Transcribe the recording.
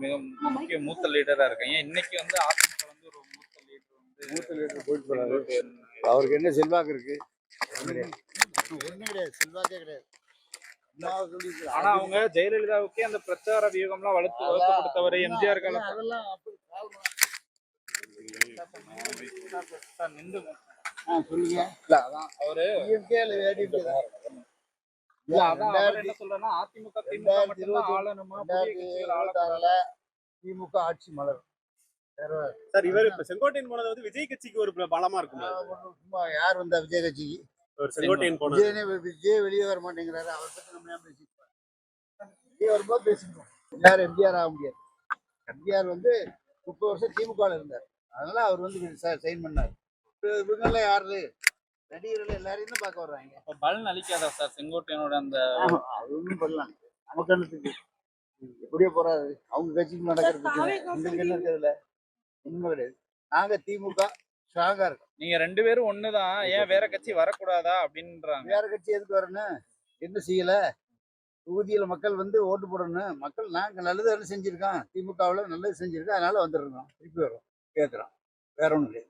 மிக முக்கிய மூத்த லீடரா இருக்கீங்க. இன்னைக்கு வந்து அதிமுக வந்து ஒரு மூத்த லீடர் போயிட்டு போறாரு. அவருக்கு என்ன செல்வாக்கு இருக்கு? ஒண்ணும் கிடையாது, செல்வாக்கே கிடையாது. ஆனா அவங்க ஜெயலலிதாவுக்கே அந்த பிரச்சார வியூகம்லாம் வளர்த்து கொடுத்தவர் எம்ஜிஆர் காலத்துல அதெல்லாம் நின்று சொல்லுங்க. இல்ல அதான் அவரு என்ன சொல்றேன்னா அதிமுக திமுக மட்டும்தான் ஆளணுமா, புதிய கட்சிகள் ஆளக்கூடாது. திமுக ஆட்சி மலரும். சார் இவர் இப்ப செங்கோட்டையன் போனது வந்து விஜய் கட்சிக்கு ஒரு பலமா இருக்கும். சும்மா யார் வந்தா விஜய் கட்சிக்கு? ஒரு செங்கோட்டையன் போனது விஜய் வெளியே வர மாட்டேங்கிறாரு. அவர் பத்தி நம்ம ஏன் பேசிக்கிறோம்? விஜய் வரும்போது பேசிக்கிறோம். யார் எம்ஜிஆர் ஆக முடியாது. எம்ஜிஆர் வந்து 30 வருஷம் திமுக இருந்தார். அதனால அவர் வந்து சைன் பண்ணார். இவங்கெல்லாம் யாரு? நடிகர்கள் எல்லாரையும் தான் பார்க்க வர்றாங்க. அப்ப பலன் அளிக்காதா சார் செங்கோட்டையனோட அந்த? அது ஒன்றும் பண்ணலாம். நமக்கு என்னத்துக்கு எப்படியே போறாரு? அவங்க கட்சிக்கு நடக்கிறதுக்கு உங்களுக்கு என்ன இருக்கிறதுல உண்மை கிடையாது. நாங்க திமுக ஸ்ட்ராங்கா இருக்கோம். நீங்க 2 பேரும் ஒண்ணுதான், ஏன் வேற கட்சி வரக்கூடாதா அப்படின்றாங்க. வேற கட்சி எதுக்கு வரணும்? என்ன செய்யல? தொகுதியில மக்கள் வந்து ஓட்டு போடணும். மக்கள் நாங்க நல்லது செஞ்சிருக்கோம், திமுகவில் நல்லது செஞ்சிருக்கோம், அதனால வந்துடுறோம், திருப்பி வரோம், கேட்குறோம். வேற ஒன்றும் கிடையாது.